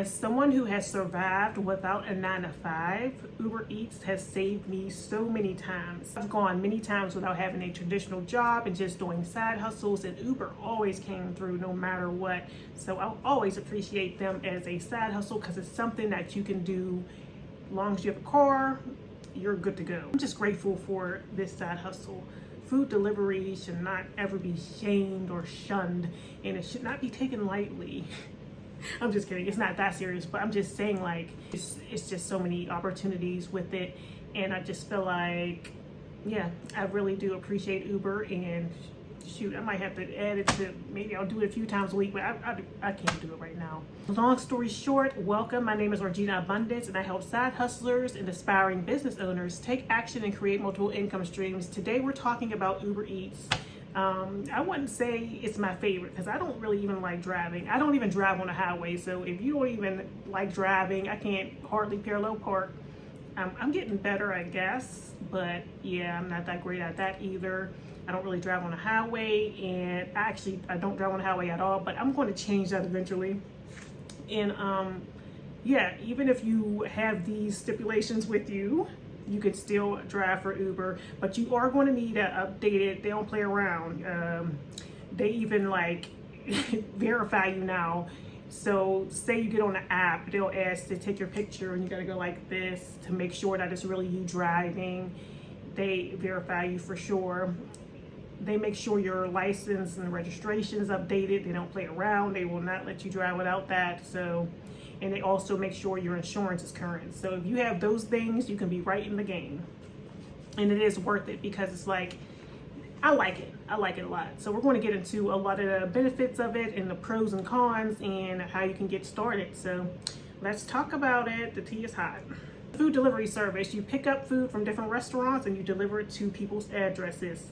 As someone who has survived without a 9 to 5, Uber Eats has saved me so many times. I've gone many times without having a traditional job and just doing side hustles, and Uber always came through no matter what. So I'll always appreciate them as a side hustle because it's something that you can do as long as you have a car, you're good to go. I'm just grateful for this side hustle. Food delivery should not ever be shamed or shunned, and it should not be taken lightly. I'm just kidding, it's not that serious, but I'm just saying, like, it's just so many opportunities with it, and I just feel like, yeah, I really do appreciate Uber. And shoot, I might have to add it to, maybe I'll do it a few times a week, but I can't do it right now. Long story short, welcome. My name is Argena Abundance, and I help side hustlers and aspiring business owners take action and create multiple income streams. Today we're talking about Uber Eats. I wouldn't say it's my favorite because I don't really even like driving. I don't even drive on the highway, so if you don't even like driving, I can't hardly parallel park. I'm getting better, I guess, but yeah, I'm not that great at that either. I don't really drive on the highway, and I don't drive on the highway at all, but I'm going to change that eventually. And yeah, even if you have these stipulations with you, you could still drive for Uber, but you are going to need to update it. They don't play around. They even like verify you now. So say you get on the app, they'll ask to take your picture, and you got to go like this to make sure that it's really you driving. They verify you for sure. They make sure your license and registration is updated. They don't play around. They will not let you drive without that. So, and they also make sure your insurance is current. So if you have those things, you can be right in the game. And it is worth it because it's like, I like it. I like it a lot. So we're going to get into a lot of the benefits of it and the pros and cons and how you can get started. So let's talk about it. The tea is hot. Food delivery service. You pick up food from different restaurants and you deliver it to people's addresses.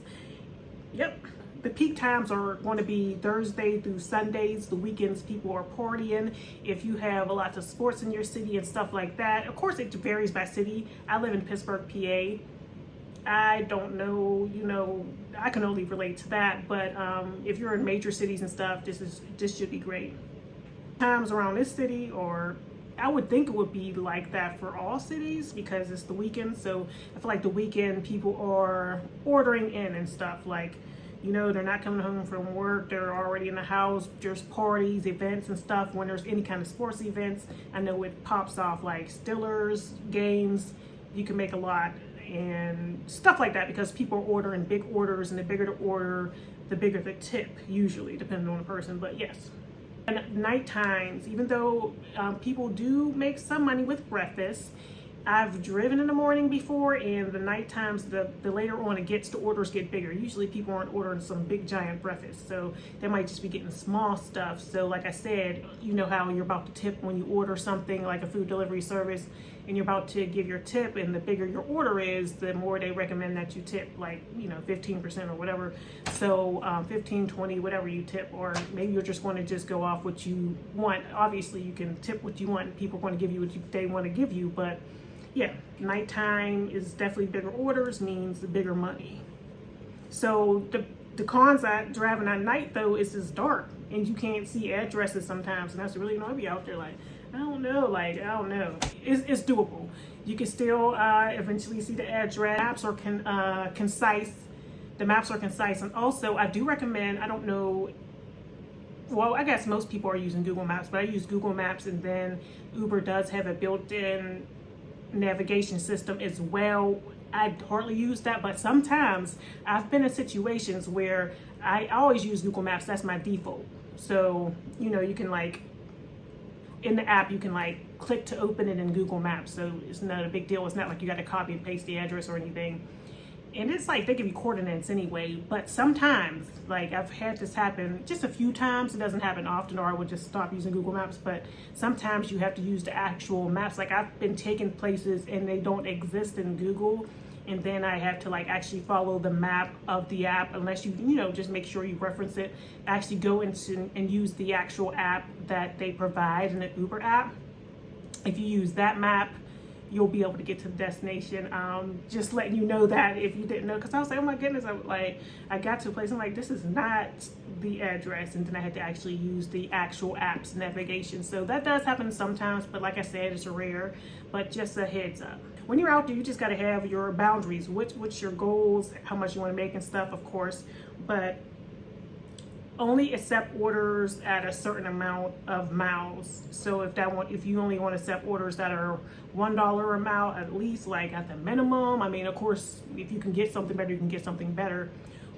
Yep. The peak times are going to be Thursday through Sundays. The weekends, people are partying. If you have a lot of sports in your city and stuff like that, of course, it varies by city. I live in Pittsburgh, PA. I don't know, I can only relate to that. But if you're in major cities and stuff, this should be great. Times around this city, or I would think it would be like that for all cities because it's the weekend. So I feel like the weekend people are ordering in and stuff, like, they're not coming home from work. They're already in the house. There's parties, events and stuff. When there's any kind of sports events, I know it pops off, like Steelers games. You can make a lot and stuff like that because people are ordering big orders, and the bigger the order, the bigger the tip, usually, depending on the person. But yes. And night times, even though people do make some money with breakfast, I've driven in the morning before, and the night times, the later on it gets, the orders get bigger. Usually people aren't ordering some big giant breakfast, so they might just be getting small stuff. So like I said, you know how you're about to tip when you order something like a food delivery service, and you're about to give your tip, and the bigger your order is, the more they recommend that you tip, like 15% or whatever. So 15, 20, whatever you tip, or maybe you're just going to just go off what you want. Obviously you can tip what you want, and people are going to give you what they want to give you, but yeah, nighttime is definitely bigger orders, means bigger money. So the cons at driving at night, though, is it's dark and you can't see addresses sometimes, and that's really annoying. Be out there like, I don't know. It's doable. You can still eventually see the address. Maps are concise. The maps are concise, and also I do recommend. I don't know. Well, I guess most people are using Google Maps, but I use Google Maps, and then Uber does have a built-in navigation system as well. I hardly use that, but sometimes I've been in situations where I always use Google Maps. That's my default. So you can, like, in the app, you can like click to open it in Google Maps, so it's not a big deal. It's not like you got to copy and paste the address or anything. And it's like they give you coordinates anyway. But sometimes, like, I've had this happen just a few times. It doesn't happen often, or I would just stop using Google Maps. But sometimes you have to use the actual maps. Like, I've been taken places and they don't exist in Google, and then I have to like actually follow the map of the app, unless you just make sure you reference it. Actually go into and use the actual app that they provide in the Uber app. If you use that map, you'll be able to get to the destination. Just letting you know that if you didn't know, because I was like, oh my goodness, I got to a place, I'm like, this is not the address, and then I had to actually use the actual app's navigation. So that does happen sometimes, but like I said, it's rare. But just a heads up, when you're out there, you just got to have your boundaries. What's your goals, how much you want to make and stuff, of course, but only accept orders at a certain amount of miles. So if you only want to accept orders that are $1 a mile, at least, like at the minimum. I mean, of course, if you can get something better, you can get something better.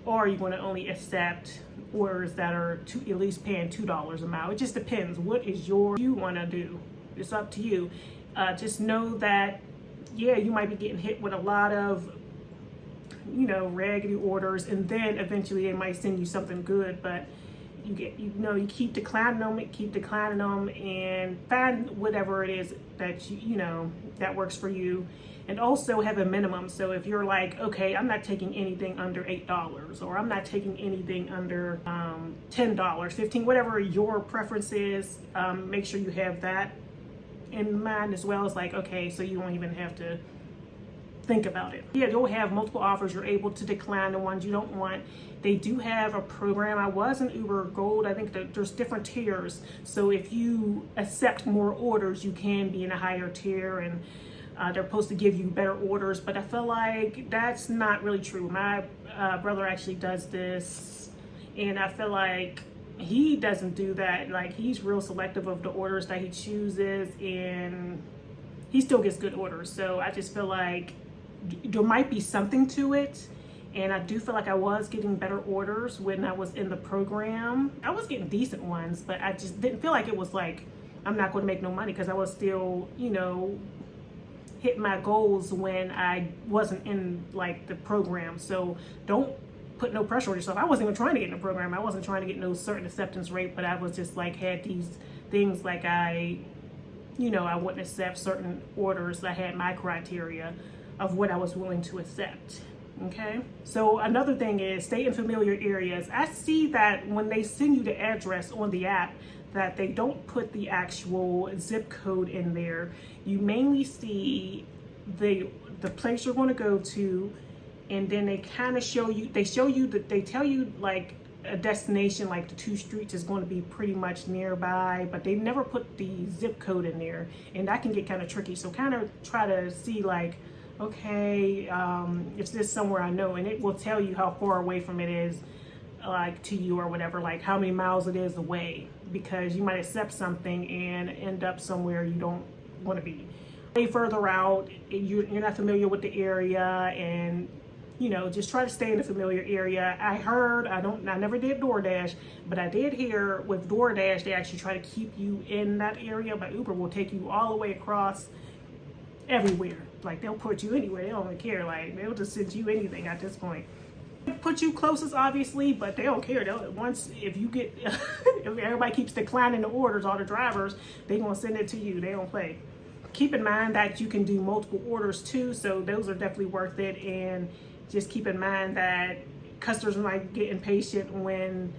Or you want to only accept orders that are at least paying $2 a mile. It just depends. What is you want to do? It's up to you. Just know that, yeah, you might be getting hit with a lot of, raggedy orders, and then eventually they might send you something good, but you keep declining them, and find whatever it is that that works for you. And also have a minimum. So if you're like, okay, I'm not taking anything under $8, or I'm not taking anything under $10, $15, whatever your preference is, make sure you have that in mind as well. As like, okay, so you don't even have to think about it. Yeah, you'll have multiple offers. You're able to decline the ones you don't want. They do have a program. I was in Uber Gold. I think that there's different tiers. So if you accept more orders, you can be in a higher tier, and they're supposed to give you better orders. But I feel like that's not really true. My brother actually does this, and I feel like he doesn't do that. Like, he's real selective of the orders that he chooses, and he still gets good orders. So I just feel like there might be something to it. And I do feel like I was getting better orders when I was in the program. I was getting decent ones, but I just didn't feel like it was like, I'm not going to make no money, because I was still, hit my goals when I wasn't in like the program. So don't put no pressure on yourself. I wasn't even trying to get in the program. I wasn't trying to get no certain acceptance rate, but I was just like, had these things like I wouldn't accept certain orders. I had my criteria of what I was willing to accept. Okay. So another thing is, stay in familiar areas. I see that when they send you the address on the app, that they don't put the actual zip code in there. You mainly see the place you're going to go to, and then they kind of show you, they tell you like a destination, like the 2 streets is going to be pretty much nearby, but they never put the zip code in there, and that can get kind of tricky. So kind of try to see like, okay, is this somewhere I know? And it will tell you how far away from it is, like to you or whatever, like how many miles it is away, because you might accept something and end up somewhere you don't want to be. Way further out, you're not familiar with the area, and just try to stay in a familiar area. I never did DoorDash, but I did hear with DoorDash, they actually try to keep you in that area, but Uber will take you all the way across everywhere. Like, they'll put you anywhere. They don't even care. Like, they'll just send you anything at this point. Put you closest, obviously, but they don't care. If you get, if everybody keeps declining the orders, all the drivers, they gonna send it to you. They don't play. Keep in mind that you can do multiple orders too, so those are definitely worth it. And just keep in mind that customers might get impatient when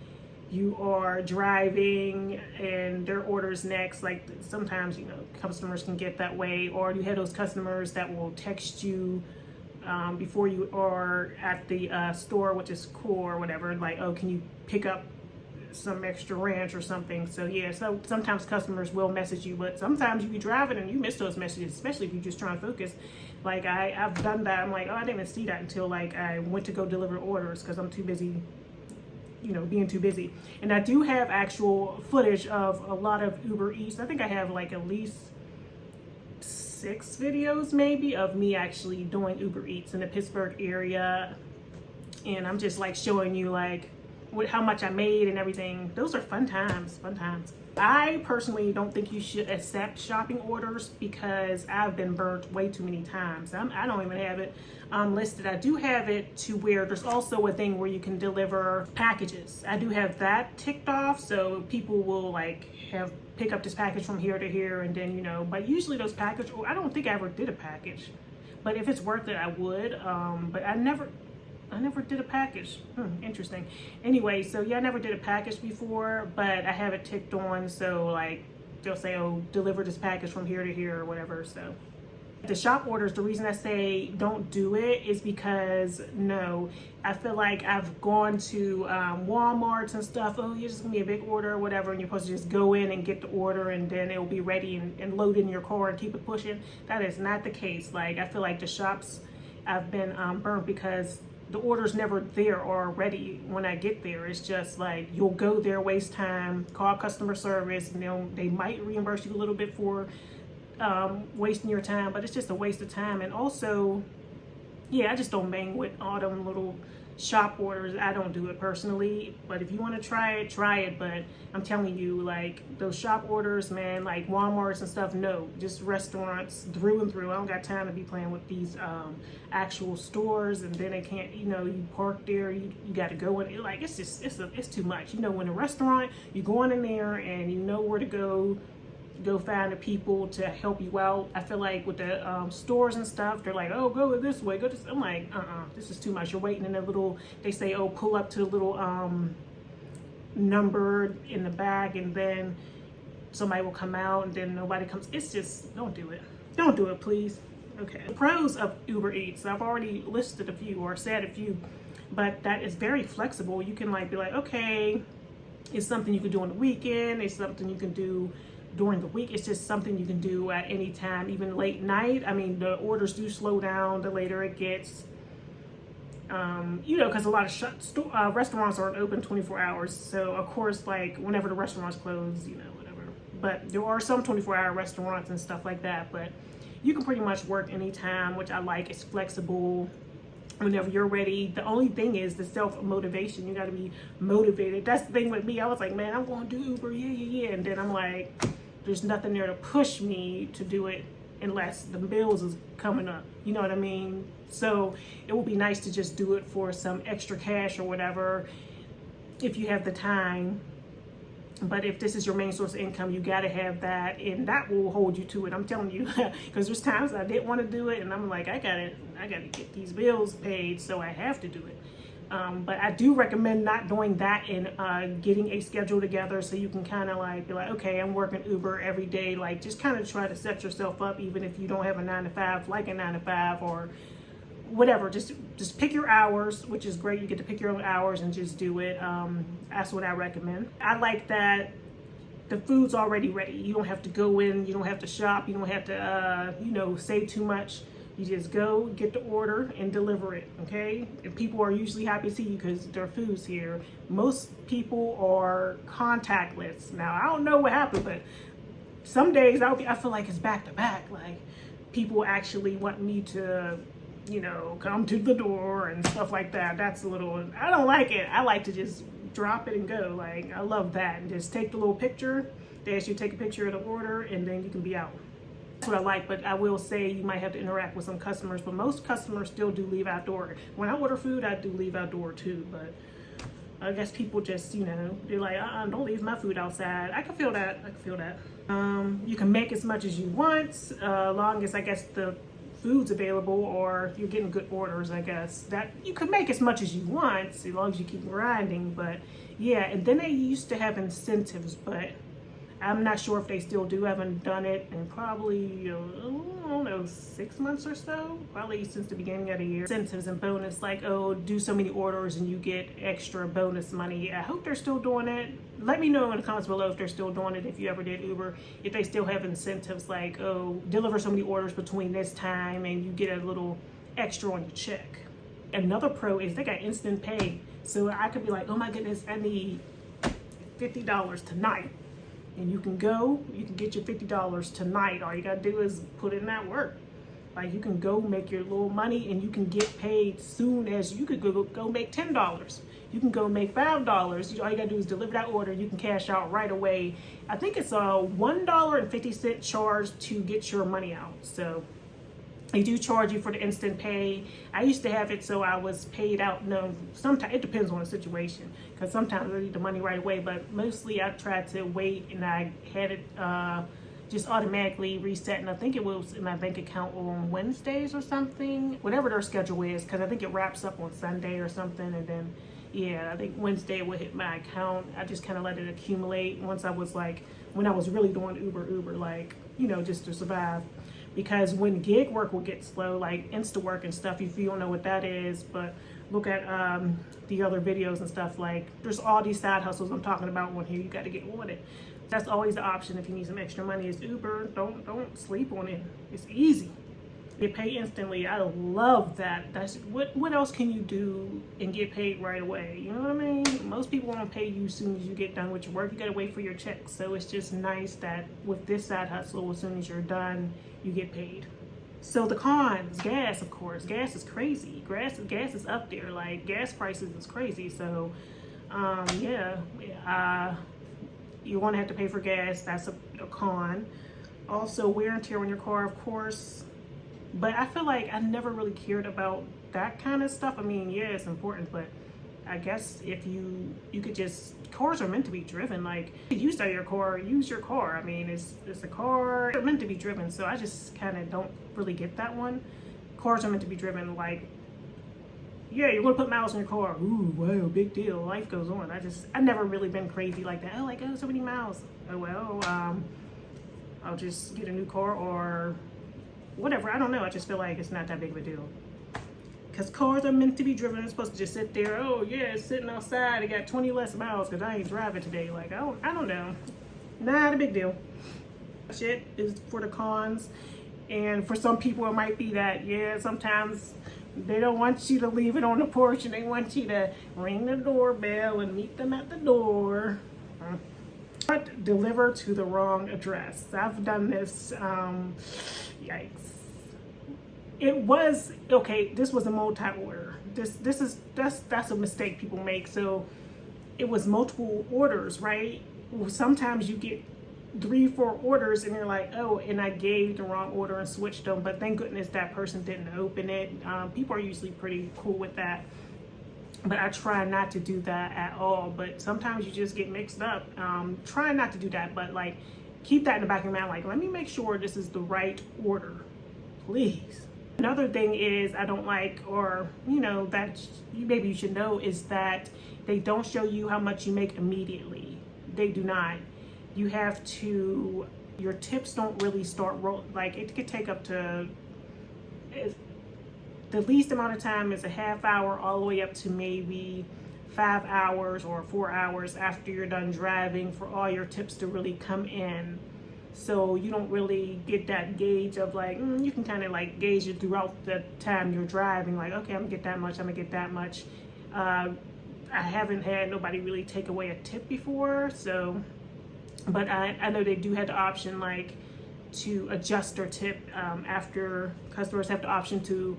you are driving and their orders next. Like, sometimes customers can get that way, or you have those customers that will text you before you are at the store, which is cool or whatever, like, oh, can you pick up some extra ranch or something? So yeah, so sometimes customers will message you, but sometimes you be driving and you miss those messages, especially if you're just trying to focus. Like, I've done that. I'm like, oh, I didn't even see that until like I went to go deliver orders, because I'm too busy, being too busy. And I do have actual footage of a lot of Uber Eats. I think I have like at least 6 videos maybe of me actually doing Uber Eats in the Pittsburgh area, and I'm just like showing you like how much I made and everything. Those are fun times. I personally don't think you should accept shopping orders, because I've been burnt way too many times. I don't even have it listed. I do have it to where there's also a thing where you can deliver packages. I do have that ticked off, so people will like pick up this package from here to here, and then but usually those packages, I don't think I ever did a package, but if it's worth it, I would. But I never did a package. Interesting. Anyway, so yeah, I never did a package before, but I have it ticked on, so like they'll say, oh, deliver this package from here to here or whatever. So The shop orders, the reason I say don't do it is because no, I feel like I've gone to Walmarts and stuff. Oh, you're just gonna be a big order or whatever, and you're supposed to just go in and get the order and then it'll be ready and load in your car and keep it pushing. That is not the case. Like, I feel like the shops, I've been burnt because the order's never there or ready when I get there. It's just like you'll go there, waste time, call customer service, and they might reimburse you a little bit for wasting your time, but it's just a waste of time. And also, yeah, I just don't bang with all them little shop orders. I don't do it personally, but if you want to try it. But I'm telling you, like, those shop orders, man, like Walmarts and stuff, no, just restaurants through and through. I don't got time to be playing with these actual stores, and then they can't, you park there, you got to go in. Like, it's just, it's too much. When a restaurant, you're going in there and you know where to go find the people to help you out. I feel like with the stores and stuff, they're like, oh, go this way, go this. I'm like, this is too much. You're waiting in a little, they say, oh, pull up to the little number in the back, and then somebody will come out, and then nobody comes. It's just, don't do it. Don't do it, please. Okay. The pros of Uber Eats, I've already listed a few or said a few, but that is very flexible. You can be like, okay, it's something you can do on the weekend. It's something you can do during the week. It's just something you can do at any time, even late night. I mean, the orders do slow down the later it gets, because a lot of restaurants aren't open 24 hours. So of course, like, whenever the restaurants close, whatever. But there are some 24-hour restaurants and stuff like that, but you can pretty much work anytime, which I like. It's flexible whenever you're ready. The only thing is the self-motivation. You got to be motivated. That's the thing with me. I was like, man, I'm going to do Uber, yeah. And then I'm like, there's nothing there to push me to do it unless the bills is coming up. You know what I mean? So it would be nice to just do it for some extra cash or whatever if you have the time. But if this is your main source of income, you got to have that, and that will hold you to it. I'm telling you, because there's times I didn't want to do it, and I'm like, I gotta get these bills paid, so I have to do it. But I do recommend not doing that and getting a schedule together so you can kind of be like, okay, I'm working Uber every day. Like, just kind of try to set yourself up, even if you don't have a 9-to-5, like a 9-to-5 or whatever. Just pick your hours, which is great. You get to pick your own hours and just do it. That's what I recommend. I like that the food's already ready. You don't have to go in, you don't have to shop, you don't have to save too much. You just go get the order and deliver it, okay? And people are usually happy to see you because their food's here. Most people are contactless. Now, I don't know what happened, but some days I feel like it's back to back. Like, people actually want me to, come to the door and stuff like that. That's a little, I don't like it. I like to just drop it and go. Like, I love that. And just take the little picture. They ask you to take a picture of the order, and then you can be out. That's what I like, but I will say you might have to interact with some customers, but most customers still do leave outdoor. When I order food, I do leave outdoor too, but I guess people just, they're like, don't leave my food outside. I can feel that. You can make as much as you want, as long as, I guess, the food's available or you're getting good orders, I guess. That you can make as much as you want, as long as you keep grinding, but yeah. And then they used to have incentives, but I'm not sure if they still do. I haven't done it in probably, I don't know, 6 months or so. Probably since the beginning of the year. Incentives and bonus, like, oh, do so many orders and you get extra bonus money. I hope they're still doing it. Let me know in the comments below if they're still doing it, if you ever did Uber. If they still have incentives like, oh, deliver so many orders between this time and you get a little extra on your check. Another pro is they got instant pay. So I could be like, oh my goodness, I need $50 tonight. And you can get your $50 tonight. All you gotta do is put in that work. Like, you can go make your little money and you can get paid soon as you could go make $10. You can go make $5. All you gotta do is deliver that order. You can cash out right away. I think it's a $1.50 charge to get your money out. So they do charge you for the instant pay. I used to have it so I was paid out. No, sometimes it depends on the situation, because sometimes I need the money right away, but mostly I tried to wait, and I had it just automatically reset, and I think it was in my bank account on Wednesdays or something, whatever their schedule is, because I think it wraps up on Sunday or something, and then yeah, I think Wednesday would hit my account. I just kind of let it accumulate once I was like, when I was really doing Uber, like, just to survive. because when gig work will get slow, like Insta work and stuff, if you don't know what that is, but look at the other videos and stuff, like there's all these side hustles I'm talking about on here. You got to get on it. That's always the option if you need some extra money is Uber. Don't sleep on it. It's easy. Get paid instantly. I love that. That's what else can you do and get paid right away? You know what I mean? Most people won't pay you as soon as you get done with your work. You gotta wait for your check. So it's just nice that with this side hustle, as soon as you're done, you get paid. So the cons, gas, of course. Gas is crazy. Gas is up there. Like gas prices is crazy. So you want to have to pay for gas. That's a con. Also, wear and tear on your car, of course. But I feel like I never really cared about that kind of stuff. I mean, yeah, it's important, but I guess if you could just, cars are meant to be driven. Like, if you start your car, use your car. I mean, it's a car, they're meant to be driven. So I just kind of don't really get that one. Cars are meant to be driven. Like, yeah, you're gonna put miles in your car. Ooh, wow, big deal. Life goes on. I've never really been crazy like that. Oh, so many miles. Oh, well, I'll just get a new car or whatever. I don't know. I just feel like it's not that big of a deal. Because cars are meant to be driven. They're supposed to just sit there. Oh, yeah, it's sitting outside. It got 20 less miles because I ain't driving today. Like, I don't know. Not a big deal. Shit is for the cons. And for some people, it might be that, yeah, sometimes they don't want you to leave it on the porch and they want you to ring the doorbell and meet them at the door. But deliver to the wrong address. I've done this. Yikes. It was okay. This was a multi-order. That's a mistake people make. So it was multiple orders, right? Sometimes you get 3-4 orders and you're like, oh, and I gave the wrong order and switched them. But thank goodness that person didn't open it. People are usually pretty cool with that. But I try not to do that at all. But sometimes you just get mixed up. Try not to do that, but like keep that in the back of your mind. Like, let me make sure this is the right order, please. Another thing is I don't like, or that maybe you should know, is that they don't show you how much you make immediately. They do not. You have to. Your tips don't really start like it could take up to. The least amount of time is a half hour all the way up to maybe 5 hours or 4 hours after you're done driving for all your tips to really come in. So you don't really get that gauge of like, you can kind of like gauge it throughout the time you're driving. Like, okay, I'm gonna get that much, I'm gonna get that much. I haven't had nobody really take away a tip before. So, but I know they do have the option like to adjust their tip after customers have the option to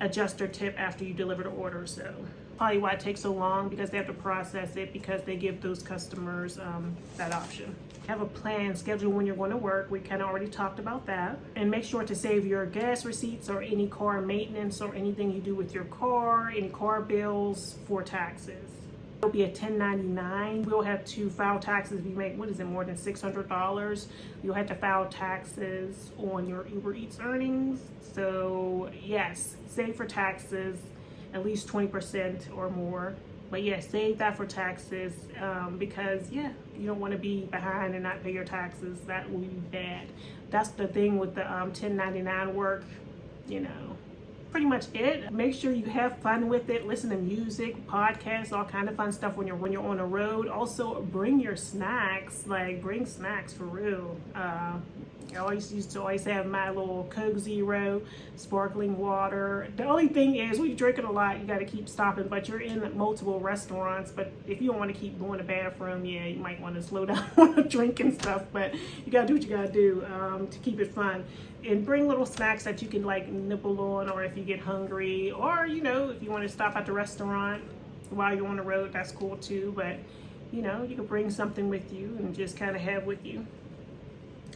adjust their tip after you deliver the order. So probably why it takes so long, because they have to process it, because they give those customers that option. Have a plan, schedule when you're going to work. We kind of already talked about that. And make sure to save your gas receipts or any car maintenance or anything you do with your car, any car bills for taxes. It'll be a 1099. We'll have to file taxes if you make, more than $600. You'll have to file taxes on your Uber Eats earnings. So yes, save for taxes, at least 20% or more. But yeah, save that for taxes because you don't want to be behind and not pay your taxes. That will be bad. That's the thing with the 1099 work, pretty much it. Make sure you have fun with it. Listen to music, podcasts, all kind of fun stuff when you're on the road. Also, bring your snacks. Like, bring snacks for real. I used to always have my little Coke Zero, sparkling water. The only thing is, when you're drinking a lot, you got to keep stopping. But you're in multiple restaurants. But if you don't want to keep going to the bathroom, yeah, you might want to slow down on the drinking stuff. But you got to do what you got to do to keep it fun. And bring little snacks that you can like nibble on, or if you get hungry, or if you want to stop at the restaurant while you're on the road, that's cool too. But you can bring something with you and just kind of have with you.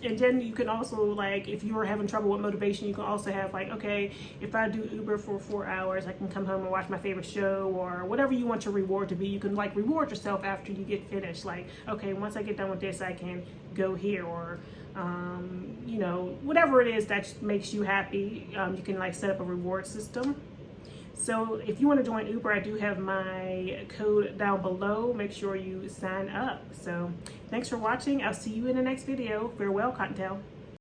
And then you can also, like, if you're having trouble with motivation, you can also have like, okay, if I do Uber for 4 hours, I can come home and watch my favorite show, or whatever you want your reward to be. You can like reward yourself after you get finished. Like, okay, once I get done with this, I can go here, or whatever it is that makes you happy. You can like set up a reward system. So if you want to join Uber, I do have my code down below. Make sure you sign up. So thanks for watching. I'll see you in the next video. Farewell, Cottontail.